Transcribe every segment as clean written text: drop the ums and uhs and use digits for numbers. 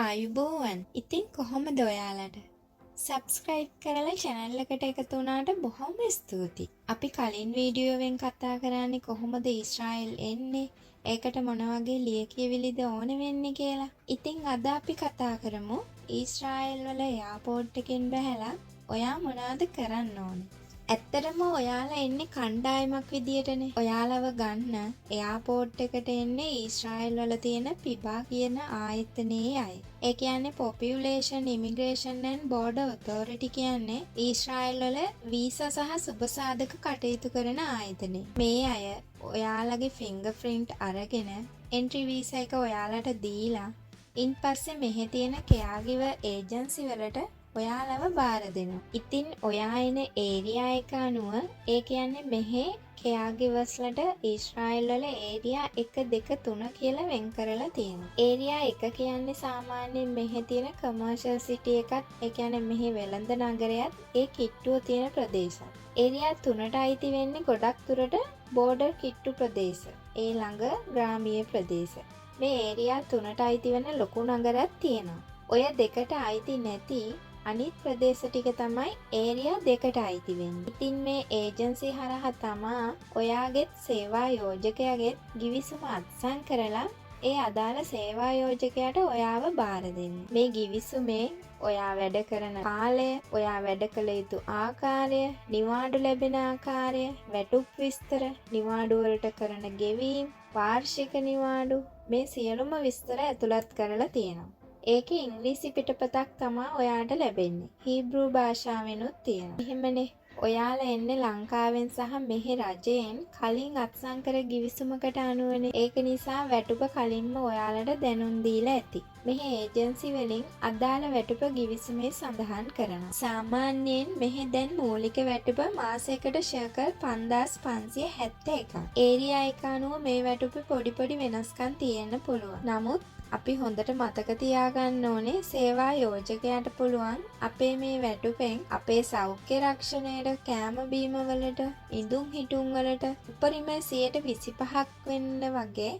ආයුබෝවන්. ඉතින් කොහොමද ඔයාලට? සබ්ස්ක්‍රයිබ් කරලා channel එකට එකතු වුණාට බොහොම ස්තුතියි. අපි කලින් වීඩියෝවෙන් කතා කරන්නේ කොහොමද ඊශ්‍රායෙල් එන්නේ? ඒකට මොන වගේ ලියකියවිලිද ඕන වෙන්නේ කියලා. ඉතින් අද අපි කතා කරමු ඊශ්‍රායෙල් වල එයාපෝට් එකෙන් බැහැලා ඔයා මොනවද කරන්න ඕනේ? ඇත්තටම ඔයාලා එන්නේ කණ්ඩායමක් විදියටනේ. ඔයාලව ගන්න එයාපෝට් එකට එන්නේ ඊශ්‍රායෙල් වල තියෙන පිබා කියන ආයතනයේ අය. ඒ කියන්නේ Population Immigration and Border Authority කියන්නේ ඊශ්‍රායෙල් වල වීසා සහ සුබසාධක කටයුතු කරන ආයතනය. මේ අය ඔයාලගේ ෆින්ගර්ප්‍රින්ට් අරගෙන එන්ට්‍රි වීසා එක ඔයාලට දීලා ඉන්පස්සේ මෙහෙ තියෙන කෙයාගිව ඒජන්සි වලට ඔයාලව බාර දෙනවා. ඉතින් ඔයා එන ඒරියා එක අනුව ඒ කියන්නේ මෙහෙ කෙයාගිවර්ස්ලට ඊශ්‍රායෙල් වල ඒරියා 1 2 3 කියලා වෙන් කරලා තියෙනවා. ඒරියා 1 කියන්නේ සාමාන්‍යයෙන් මෙහෙ තියෙන කමර්ෂල් සිටි එකත් ඒ කියන්නේ මෙහෙ වෙළඳ නගරයත් ඒ කිට්ටුව තියෙන ප්‍රදේශත්. ඒරියා 3ට අයිති වෙන්නේ ගොඩක් දුරට බෝඩර් කිට්ටු ප්‍රදේශ. ඒ ළඟ ග්‍රාමීය ප්‍රදේශ. මේ ඒරියා 3ට අයිති වෙන ලොකු නගරයක් තියෙනවා. ඔය දෙකට අයිති නැති අනිත් ප්‍රදේශ ටික තමයි ඒරියා 2ට අයිති වෙන්නේ. ඉතින් මේ ඒජන්සි හරහා තමා ඔයාගෙත් සේවා යෝජකයාගෙත් ගිවිසුම අත්සන් කරලා ඒ අදාළ සේවා යෝජකයාට ඔයාව බාර දෙන්නේ. මේ ගිවිසුමේ ඔයා වැඩ කරන කාලය, ඔයා වැඩ කළ යුතු ආකාරය, නිවාඩු ලැබෙන ආකාරය, වැටුප් විස්තර, නිවාඩු වලට කරන ගෙවීම්, වාර්ෂික නිවාඩු මේ සියලුම විස්තර ඇතුළත් කරලා තියෙනවා. ඒකේ ඉංග්‍රීසි පිටපතක් තමා ඔයාට ලැබෙන්නේ. හීබ්‍රූ භාෂාවෙනුත් තියෙනවා. එහෙමනේ ඔයාලා එන්නේ ලංකාවෙන් සහ මෙහි රජයෙන් කලින් අත්සන් කර ගිවිසුමකට අනුවනේ. ඒක නිසා වැටුප කලින්ම ඔයාලට දැනුම් දීලා ඇති. මෙහි ඒජන්සි වලින් අදාළ වැටුප ගිවිසුමේ සඳහන් කරනවා. සාමාන්‍යයෙන් මෙහි දැන් මූලික වැටුප මාසයකට ෂෙකල් 5571. ඒරියා එක අනුව මේ වැටුපේ පොඩි වෙනස්කම් තියෙන්න පුළුවන්. නමුත් අපි හොඳට මතක තියාගන්න ඕනේ සේවා යෝජකයාට පුළුවන් අපේ මේ වැටුපෙන් අපේ සෞඛ්‍ය රක්ෂණයට, කෑම බීම වලට, ඉඳුම් හිටුම් වලට උපරිම 25% වෙන්න වගේ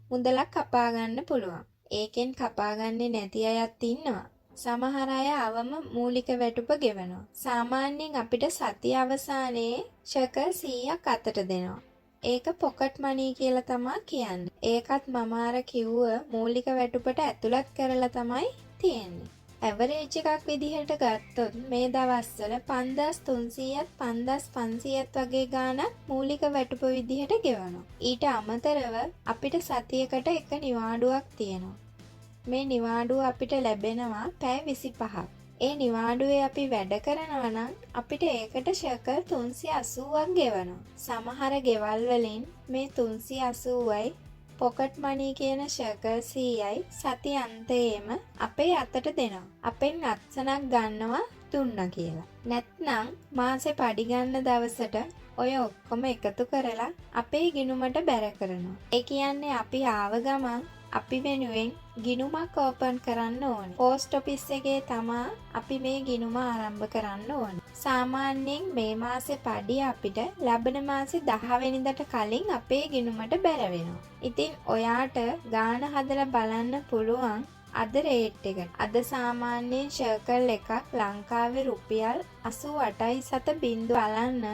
මුදලක් කපා ගන්න පුළුවන්. ඒකෙන් කපා ගන්නේ නැති අයත් ඉන්නවා. සමහර අය අවම මූලික වැටුප ගෙවනවා. සාමාන්‍යයෙන් අපිට සතිය අවසානයේ ෂෙකල් 100ක් අතට දෙනවා. ඒක පොකට් මනී කියලා තමා කියන්නේ. ඒකත් මම අර කිව්ව මූලික වැටුපට ඇතුළත් කරලා තමයි තියෙන්නේ. ඇවරේජ් එකක් විදිහට ගත්තොත් මේ දවස්වල 5300ත් 5500ත් වගේ ගාණක් මූලික වැටුප විදිහට ගෙවනවා. ඊට අමතරව අපිට සතියකට එක නිවාඩුවක් තියෙනවා. මේ නිවාඩුව අපිට ලැබෙනවා පැය 25ක්. ඒ නිවාඩුවේ අපි වැඩ කරනවා නම් අපිට ඒකට ෂෙකල් 380ක් ගෙවනවා. සමහර ගෙවල් වලින් මේ 380යි පොකට් මනී කියන ෂෙකල් 100යි සති අන්තයේම අපේ අතට දෙනවා. අපෙන් අත්සනක් ගන්නවා දුන්නා කියලා. නැත්නම් මාසේ පඩි ගන්න දවසට ඔය ඔක්කොම එකතු කරලා අපේ ගිණුමට බැර කරනවා. ඒ කියන්නේ අපි ආව ගමන් අපි වෙනුවෙන් ගිණුමක් ඕපන් කරන්න ඕනේ. පෝස්ට් ඔෆිස් එකේ තමා අපි මේ ගිණුම ආරම්භ කරන්න ඕනේ. සාමාන්‍යයෙන් මේ මාසේ පඩිය අපිට ලබන මාසේ 10 වෙනිදාට කලින් අපේ ගිණුමට බැර වෙනවා. ඉතින් ඔයාට ගාණ හදලා බලන්න පුළුවන් අද රේට් එක. අද සාමාන්‍යයෙන් ෂෙකල් එකක් ලංකාවේ රුපියල් 88.7 බිංදුව බලන්න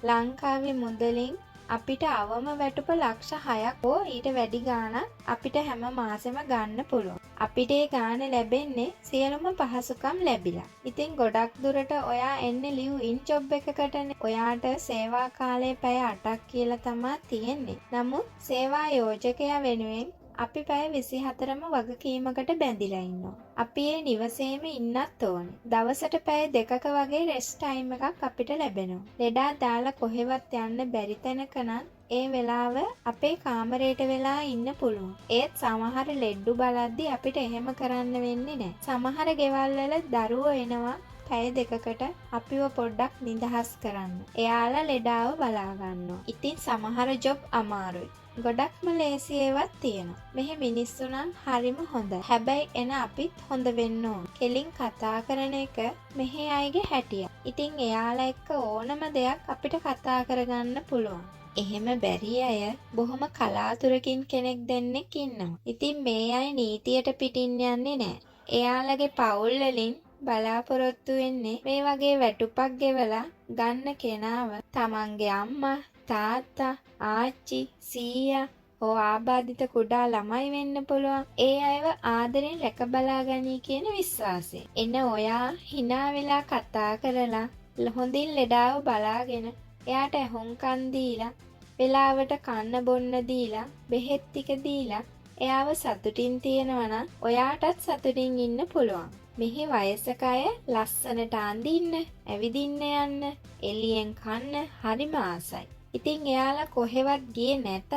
ලංකාවේ මුදලින් අපිට අවම වැටුප ලක්ෂ 6ක් හෝ ඊට වැඩි ගාණක් අපිට හැම මාසෙම ගන්න පුළුවන්. අපිට ඒ ගාණ ලැබෙන්නේ සියලුම පහසුකම් ලැබිලා. ඉතින් ගොඩක් දුරට ඔයා එන්නේ ලිව් ඉන් ජොබ් එකකටනේ. ඔයාට සේවා කාලය පැය 8ක් කියලා තමයි තියෙන්නේ. නමුත් සේවා යෝජකයා වෙනුවෙන් අපි පැය 24ම වගකීමකට බැඳිලා ඉන්නවා. අපි ඒ නිවසේම ඉන්නත් ඕනේ. දවසට පැය 2ක වගේ රෙස්ට් ටයිම් එකක් අපිට ලැබෙනවා. ලෙඩා දාලා කොහෙවත් යන්න බැරි තැනක නම් ඒ වෙලාව අපේ කාමරේට වෙලා ඉන්න පුළුවන්. ඒත් සමහර ලෙඩ්ඩු බලද්දි අපිට එහෙම කරන්න වෙන්නේ නැහැ. සමහර ගෙවල් වල දරුවෝ එනවා පැය 2කට අපිව පොඩ්ඩක් නිදහස් කරන්න. එයාලා ලෙඩාව බලා ගන්නවා. ඉතින් සමහර ජොබ් අමාරුයි. ගොඩක්ම ලේසි ඒවත් තියෙනවා. මෙහි මිනිස්සු නම් හරිම හොඳයි. හැබැයි එන අපිත් හොඳ වෙන්න ඕන. කෙලින් කතා කරන එක මෙහි අයගේ හැටියක්. ඉතින් එයාලා එක්ක ඕනම දෙයක් අපිට කතා කරගන්න පුළුවන්. එහෙම බැරි අය බොහොම කලාතුරකින් කෙනෙක් දෙන්නෙක් ඉන්නවා. ඉතින් මේ අය නීතියට පිටින් යන්නේ නැහැ. එයාලගේ පවුල් වලින් බලාපොරොත්තු වෙන්නේ මේ වගේ වැටුපක් ගෙවලා ගන්න කෙනාව තමන්ගේ අම්මා, තාත්තා, ආච්චි, සීයා ආබාධිත කුඩා ළමයි වෙන්න පුළුවන්. ඒ අයව ආදරෙන් රැක බලා ගනී කියන විශ්වාසයෙන්. එන ඔයා hina වෙලා කතා කරලා හොඳින් ලෙඩාව බලාගෙන එයාට ඇහුම්කන් දීලා වෙලාවට කන්න බොන්න දීලා බෙහෙත් ටික දීලා එයාව සතුටින් තියනවා නම් ඔයාටත් සතුටින් ඉන්න පුළුවන්. මෙහි වයසක අය ලස්සනට අඳින්න, ඇවිදින්න යන්න, එළියෙන් කන්න හරිම ආසයි. ඉතින් එයාලා කොහෙවත් ගියේ නැතත්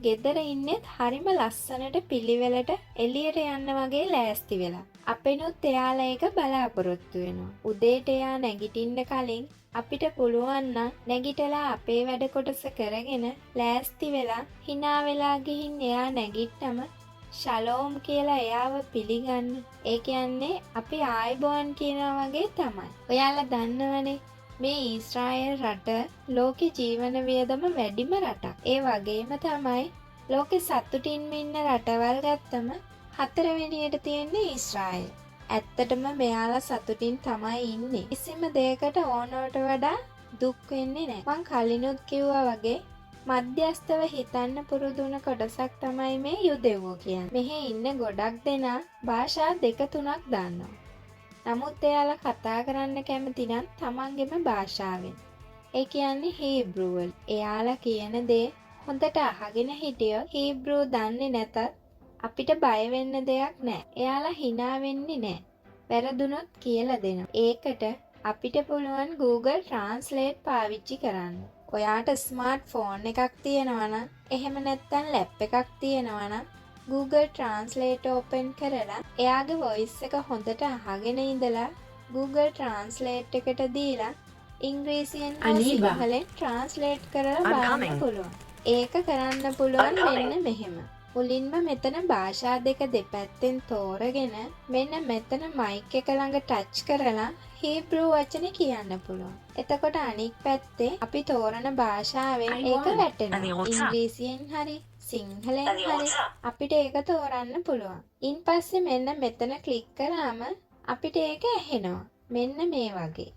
ගෙදර ඉන්නෙත් හරිම ලස්සනට පිළිවෙලට එළියට යන්න වගේ ලෑස්ති වෙලා. අපෙනුත් එයාලා ඒක බලාපොරොත්තු වෙනවා. උදේට එයා නැගිටින්න කලින් අපිට පුළුවන් නම් නැගිටලා අපේ වැඩ කොටස කරගෙන ලෑස්ති වෙලා hina වෙලා ගිහින් එයා නැගිට්ටම ශලෝම් කියලා එයාව පිළිගන්න. ඒ කියන්නේ අපි ආයිබෝන් කියනවා වගේ තමයි. ඔයාලා දන්නවනේ මේ ඊශ්‍රායල් රට ලෝකේ ජීවන වියදම වැඩිම රටක්. ඒ වගේම තමයි ලෝකේ සතුටින්ම ඉන්න රටවල් ගත්තම 4 වෙනියට තියෙන්නේ ඊශ්‍රායල්. ඇත්තටම මෙයාලා සතුටින් තමයි ඉන්නේ. කිසිම දෙයකට ඕනවට වඩා දුක් වෙන්නේ නැහැ. මං කලිනුත් කිව්වා වගේ මධ්‍යස්තව හිතන්න පුරුදුන කොටසක් තමයි මේ යුදෙව්වෝ කියන්නේ. මෙහි ඉන්න ගොඩක් දෙනා භාෂා 2-3ක් දන්නවා. නමුත් එයාලා කතා කරන්න කැමති නම් තමන්ගේම භාෂාවෙන්. ඒ කියන්නේ හීබ්‍රූ වල. එයාලා කියන දේ හොඳට අහගෙන හිටියොත් හීබ්‍රූ දන්නේ නැතත් අපිට බය වෙන්න දෙයක් නැහැ. එයාලා hina වෙන්නේ නැහැ. වැරදුනොත් කියලා දෙනවා. ඒකට අපිට පුළුවන් Google Translate පාවිච්චි කරන්න. ඔයාට ස්මාර්ට් ෆෝන් එකක් තියෙනවා නම් එහෙම නැත්නම් ලැප් එකක් තියෙනවා නම් Google Translate open කරලා එයාගේ voice එක හොඳට අහගෙන ඉඳලා Google Translate එකට දීලා ඉංග්‍රීසියෙන් හෝ සිංහලෙන් translate කරලා බලන්න පුළුවන්. ඒක කරන්න පුළුවන් මෙන්න මෙහෙම. මුලින්ම මෙතන භාෂා දෙක දෙපැත්තෙන් තෝරගෙන මෙන්න මෙතන mic එක ළඟ touch කරලා හීබ්‍රූ වචනේ කියන්න පුළුවන්. එතකොට අනික් පැත්තේ අපි තෝරන භාෂාවෙන් ඒක වැටෙනවා. ඉංග්‍රීසියෙන් හරි සිංහලෙන් හරි අපිට ඒක තෝරන්න පුළුවන්. ඉන්පස්සේ මෙන්න මෙතන ක්ලික් කරාම අපිට ඒක ඇහෙනවා. මෙන්න මේ වගේ.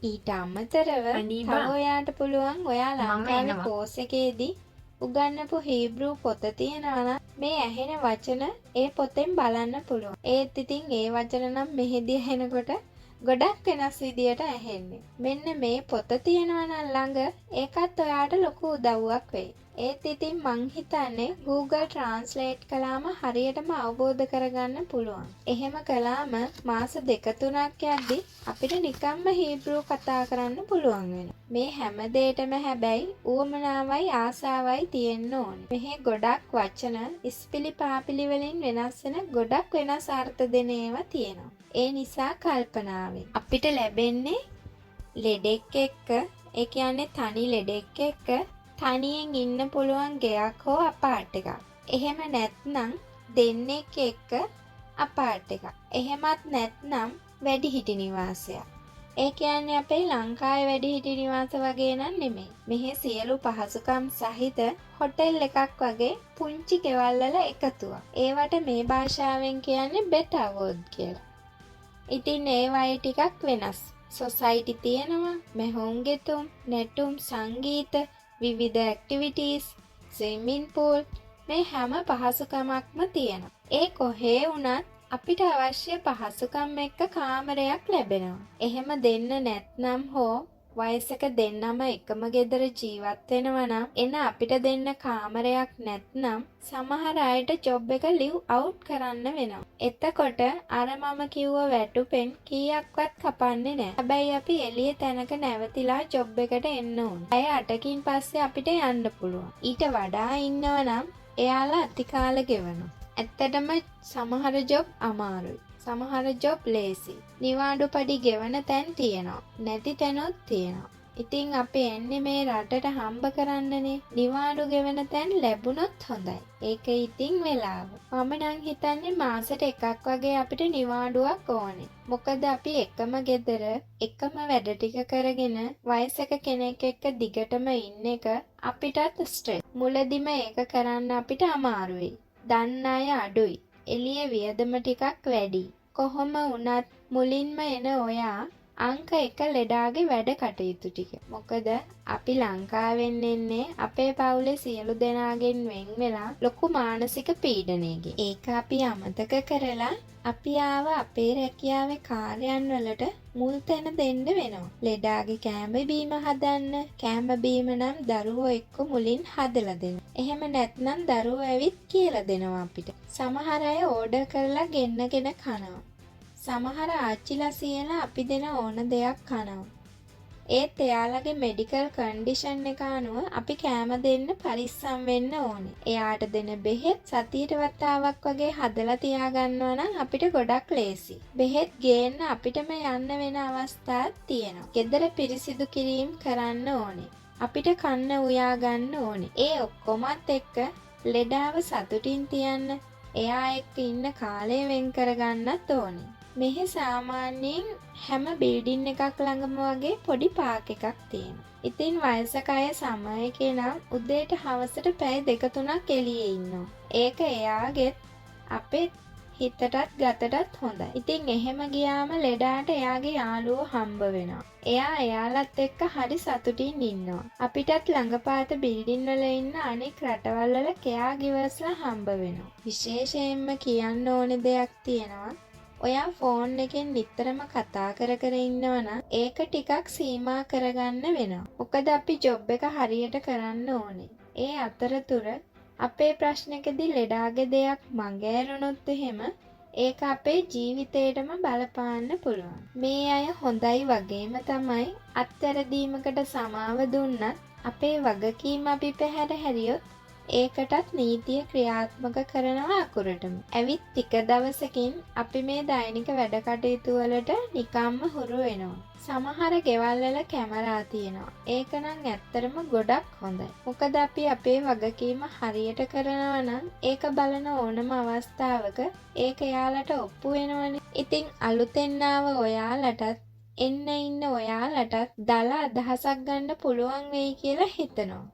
ඊට අමතරව තව ඔයාට පුළුවන් ඔයා ලංකාවේ කෝස් එකේදී උගන්වපු හීබ්‍රූ පොත තියෙනවා නම් මේ ඇහෙන වචන ඒ පොතෙන් බලන්න පුළුවන්. ඒත් ඉතින් ඒ වචන නම් මෙහෙදී ඇහෙනකොට ගොඩක් වෙනස් විදියට ඇහෙන්නේ. මෙන්න මේ පොත තියෙනවා නම් ළඟ ඒකත් ඔයාට ලොකු උදව්වක් වෙයි. ඒත් ඉතින් මං හිතන්නේ Google Translate කළාම හරියටම අවබෝධ කරගන්න පුළුවන්. එහෙම කළාම මාස 2-3ක් යද්දි අපිට නිකම්ම හීබ්‍රූ කතා කරන්න පුළුවන් වෙනවා. මේ හැම දෙයකම හැබැයි උවමනාවයි ආසාවයි තියෙන්න ඕනේ. මෙහි ගොඩක් වචන ඉස්පිලි පාපිලි වලින් වෙනස් වෙන ගොඩක් වෙනස් අර්ථ දෙන ඒවා තියෙනවා. ඒ නිසා කල්පනාවෙන් අපිට ලැබෙන්නේ ලෙඩෙක් එක්ක, ඒ කියන්නේ තනි ලෙඩෙක් එක්ක තනියෙන් ඉන්න පුළුවන් ගෙයක් හෝ අපාර්ට් එකක්. එහෙම නැත්නම් දෙන්නෙක් එක්ක අපාර්ට් එකක්. එහෙමත් නැත්නම් වැඩිහිටි නිවාසයක්. ඒ කියන්නේ අපේ ලංකාවේ වැඩිහිටි නිවාස වගේ නන් නෙමෙයි. මෙහි සියලු පහසුකම් සහිත හොටෙල් එකක් වගේ පුංචි ගෙවල් වල එකතුවක්. ඒවට මේ භාෂාවෙන් කියන්නේ බෙට් අවෝඩ් කියලා. ඉතින් ඒ වගේ ටිකක් වෙනස්. සොසයිටි තියෙනවා, මෙහොම් ගෙතුම්, නැටුම්, සංගීත, විවිධ ඇක්ටිවිටීස්, ස්විමින් pool මේ හැම පහසුකමක්ම තියෙනවා. ඒ කොහේ වුණත් අපිට අවශ්‍ය පහසුකම් එක්ක කාමරයක් ලැබෙනවා. එහෙම දෙන්න නැත්නම් හෝ වයසක දෙන්නම එකම ගෙදර ජීවත් වෙනවා නම් එන අපිට දෙන්න කාමරයක් නැත්නම් සමහර අයට ජොබ් එක live out කරන්න වෙනවා. එතකොට අර මම කිව්ව වැටුපෙන් කීයක්වත් කපන්නේ නැහැ. හැබැයි අපි එළිය තැනක නැවතිලා ජොබ් එකට එන්න ඕන. අය 8කින් පස්සේ අපිට යන්න පුළුවන්. ඊට වඩා ඉන්නවනම් එයාලා අතිකාල ගෙවනවා. ඇත්තටම සමහර ජොබ් අමාරුයි. සමහර ජොබ් ලේසි. නිවාඩු පඩි ගෙවන තැන් තියෙනවා. නැති තැනොත් තියෙනවා. ඉතින් අපි එන්නේ මේ රටට හම්බ කරන්නනේ. නිවාඩු ගෙවන තැන් ලැබුණොත් හොඳයි. ඒක ඉතින් වෙලාව. මම නම් හිතන්නේ මාසෙට එකක් වගේ අපිට නිවාඩුවක් ඕනේ. මොකද අපි එකම ගෙදර එකම වැඩ ටික කරගෙන වයසක කෙනෙක් එක්ක දිගටම ඉන්න එක අපිටත් ස්ට්‍රෙස්. මුලදිම ඒක කරන්න අපිට අමාරුයි. දන්න අය අඩුයි. එළිය වියදම ටිකක් වැඩි. කොහොම වුණත් මුලින්ම එන ඔයා අංක 1 ලෙඩාගේ වැඩ කටයුතු ටික. මොකද අපි ලංකාවෙන් එන්නේ අපේ පවුලේ සියලු දෙනාගෙන් වෙන් වෙලා ලොකු මානසික පීඩනයකින්. ඒක අපි අමතක කරලා අපි ආව අපේ රැකියාවේ කාර්යයන් වලට මුල් තැන දෙන්න වෙනවා. ලෙඩාගේ කෑම බීම හදන්න. කෑම බීම නම් දරුවෝ එක්ක මුලින් හදලා දෙනවා. එහෙම නැත්නම් දරුවෝ ඇවිත් කියලා දෙනවා අපිට. සමහර අය ඕඩර් කරලා ගෙන්නගෙන කනවා. සමහර ආච්චිලා සියලා අපි දෙන ඕන දෙයක් කනවා. ඒත් එයාලගේ මෙඩිකල් කන්ඩිෂන් එක අනුව අපි කෑම දෙන්න පරිස්සම් වෙන්න ඕනේ. එයාට දෙන බෙහෙත් සතියට වතාවක් වගේ හදලා තියාගන්නවා නම් අපිට ගොඩක් ලේසි. බෙහෙත් ගේන්න අපිටම යන්න වෙන අවස්ථාත් තියෙනවා. ගෙදර පිරිසිදු කිරීම කරන්න ඕනේ. අපිට කන්න උයා ගන්න ඕනේ. ඒ ඔක්කොමත් එක්ක ලෙඩාව සතුටින් තියන්න එයා එක්ක ඉන්න කාලය වෙන් කරගන්නත් ඕනේ. මෙහි සාමාන්‍යයෙන් හැම බිල්ඩින් එකක් ළඟම වගේ පොඩි පාක් එකක් තියෙනවා. ඉතින් වයසක අය සමයකේ නම් උදේට හවසට පැය 2-3ක් එළියේ ඉන්නවා. ඒක එයාගෙත් අපේ හිතටත් ගතටත් හොඳයි. ඉතින් එහෙම ගියාම ලෙඩාට එයාගේ යාළුවෝ හම්බ වෙනවා. එයා එයාලත් එක්ක හරි සතුටින් ඉන්නවා. අපිටත් ළඟපාත බිල්ඩින් වල ඉන්න අනෙක් රටවල් වල කෙයා ගිවර්ස්ලා හම්බ වෙනවා. විශේෂයෙන්ම කියන්න ඕනේ දෙයක් තියෙනවා. ඔයා ෆෝන් එකෙන් නිතරම කතා කර කර ඉන්නවනම් ඒක ටිකක් සීමා කරගන්න වෙනවා. මොකද අපි ජොබ් එක හරියට කරන්න ඕනේ. ඒ අතරතුර අපේ ප්‍රශ්නකදී ලෙඩාගේ දෙයක් මඟහැරුණොත් එහෙම ඒක අපේ ජීවිතේටම බලපාන්න පුළුවන්. මේ අය හොඳයි වගේම තමයි අත්වැරදීමකට සමාව දුන්නත් අපේ වගකීම අපි පැහැර හැරියොත් ඒකටත් නීතිය ක්‍රියාත්මක කරනවා අකුරටම. ඇවිත් ටික දවසකින් අපි මේ දෛනික වැඩ කටයුතු වලට නිකම්ම හුරු වෙනවා. සමහර ගෙවල් වල කැමරා තියෙනවා. ඒක නම් ඇත්තටම ගොඩක් හොඳයි. මොකද අපි අපේ වගකීම හරියට කරනවා නම් ඒක බලන ඕනම අවස්ථාවක ඒක එයාලට ඔප්පු වෙනවනේ. ඉතින් අලුතෙන් ආව ඔයාලටත් එන්න ඉන්න ඔයාලටත් දල අදහසක් ගන්න පුළුවන් වෙයි කියලා හිතනවා.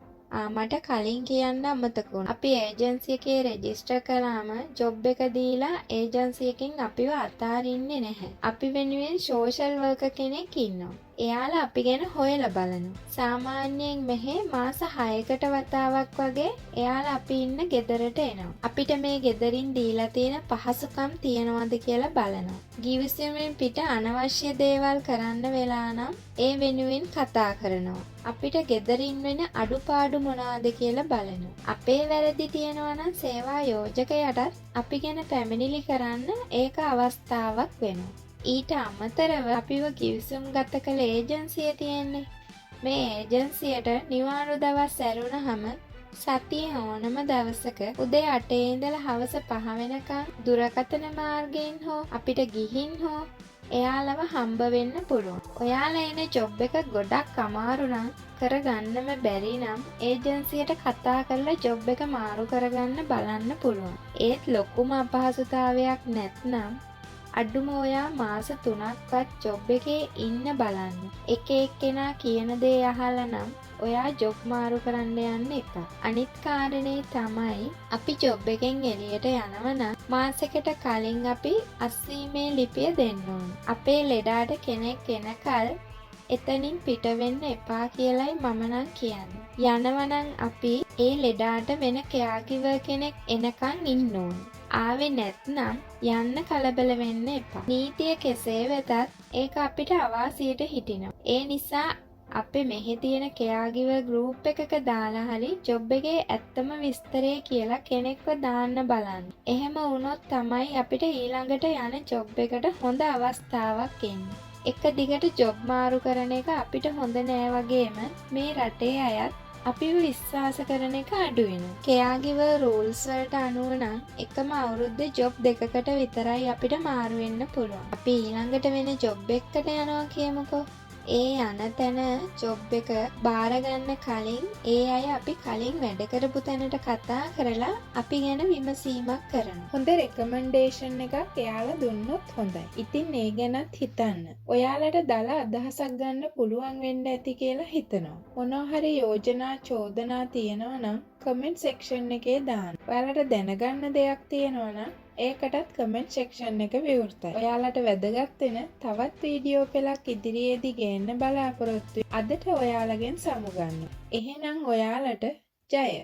මට කලින් කියන්න අමතක වුණා. අපි ඒජන්සි එකේ රෙජිස්ටර් කළාම ජොබ් එක දීලා ඒජන්සි එකෙන් අපිව අතාරින්නේ නැහැ. අපි වෙනුවෙන් සෝෂල් වර්කර් කෙනෙක් ඉන්නවා. එයාලා අපි ගැන හොයලා බලනවා. සාමාන්‍යයෙන් මෙහි මාස 6කට වතාවක් වගේ එයාලා අපි ඉන්න ගෙදරට එනවා. අපිට මේ ගෙදරින් දීලා තියෙන පහසුකම් තියනවද කියලා බලනවා. ගිවිසුමෙන් පිට අනවශ්‍ය දේවල් කරන්න වෙලා නම් ඒ වෙනුවෙන් කතා කරනවා. අපිට ගෙදරින් වෙන අඩුපාඩු මොනවද කියලා බලනවා. අපේ වැරදි තියෙනවා නම් සේවා යෝජකයාටත් අපි ගැන පැමිණිලි කරන්න ඒක අවස්ථාවක් වෙනවා. ඊට අමතරව අපිව ගිවිසුම් ගත කළ ඒජන්සිය තියෙන්නේ. මේ ඒජන්සියට නිවාඩු දවස් ඇරුණහම සතියේ ඕනම දවසක උදේ 8 ඉඳලා හවස 5 වෙනකන් දුරකථන මාර්ගයෙන් හෝ අපිට ගිහින් හෝ එයාලව හම්බ වෙන්න පුළුවන්. ඔයාලා එන ජොබ් එක ගොඩක් අමාරු නම් කරගන්නම බැරි නම් ඒජන්සියට කතා කරලා ජොබ් එක මාරු කරගන්න බලන්න පුළුවන්. ඒත් ලොකුම අපහසුතාවයක් නැත්නම් අඩුම ඔයා මාස 3ක්වත් ජොබ් එකේ ඉන්න බලන්න. එක එක්කෙනා කියන දේ අහලා නම් ඔයා ජොබ් මාරු කරන්න යන්න එපා. අනිත් කාරණේ තමයි අපි ජොබ් එකෙන් එළියට යනවා නම් මාසෙකට කලින් අපි අස්සීමේ ලිපිය දෙන්න ඕන. අපේ ලෙඩාට කෙනෙක් එනකල් එතනින් පිට වෙන්න එපා කියලයි මම නම් කියන්නේ. යනවා නම් අපි ඒ ලෙඩාට වෙන කෙයාගිවර් කෙනෙක් එනකන් ඉන්න ඕන. ආවේ නැත්නම් යන්න කලබල වෙන්න එපා. නීතිය කෙසේ වෙතත් ඒක අපිට අවාසියට හිටිනවා. ඒ නිසා අපි මෙහි තියෙන කෙයාගිවර් ගෲප් එකක දාලා හරි ජොබ් එකේ ඇත්තම විස්තරය කියලා කෙනෙක්ව දාන්න බලන්න. එහෙම වුණොත් තමයි අපිට ඊළඟට යන ජොබ් එකට හොඳ අවස්ථාවක් එන්නේ. එක දිගට ජොබ් මාරු කරන එක අපිට හොඳ නෑ වගේම මේ රටේ අයත් අපිව විශ්වාස කරන එක අඩු වෙනවා. කෙයාගිවර් රූල්ස් වලට අනුව නම් එකම අවුරුද්දේ ජොබ් දෙකකට විතරයි අපිට මාරු වෙන්න පුළුවන්. අපි ඊළඟට වෙන ජොබ් එකකට යනවා කියමුකෝ. ඒ යන තැන ජොබ් එක බාරගන්න කලින් ඒ අය අපි කලින් වැඩ කරපු තැනට කතා කරලා අපි ගැන විමසීමක් කරනවා. හොඳ රෙකමන්ඩේෂන් එකක් එයාලා දුන්නොත් හොඳයි. ඉතින් ඒ ගැනත් හිතන්න. ඔයාලට දල අදහසක් ගන්න පුළුවන් වෙන්න ඇති කියලා හිතනවා. මොනවා හරි යෝජනා චෝදනා තියෙනවා නම් කමෙන්ට් සෙක්ෂන් එකේ දාන්න. ඔයාලට දැනගන්න දෙයක් තියෙනවා නම් ඒකටත් කමෙන්ට් සෙක්ෂන් එක විවෘතයි. ඔයාලට වැදගත් වෙන තවත් වීඩියෝ පෙළක් ඉදිරියේදී ගේන්න බලාපොරොත්තු වෙයි. අදට ඔයාලගෙන් සමුගන්න. එහෙනම් ඔයාලට ජය.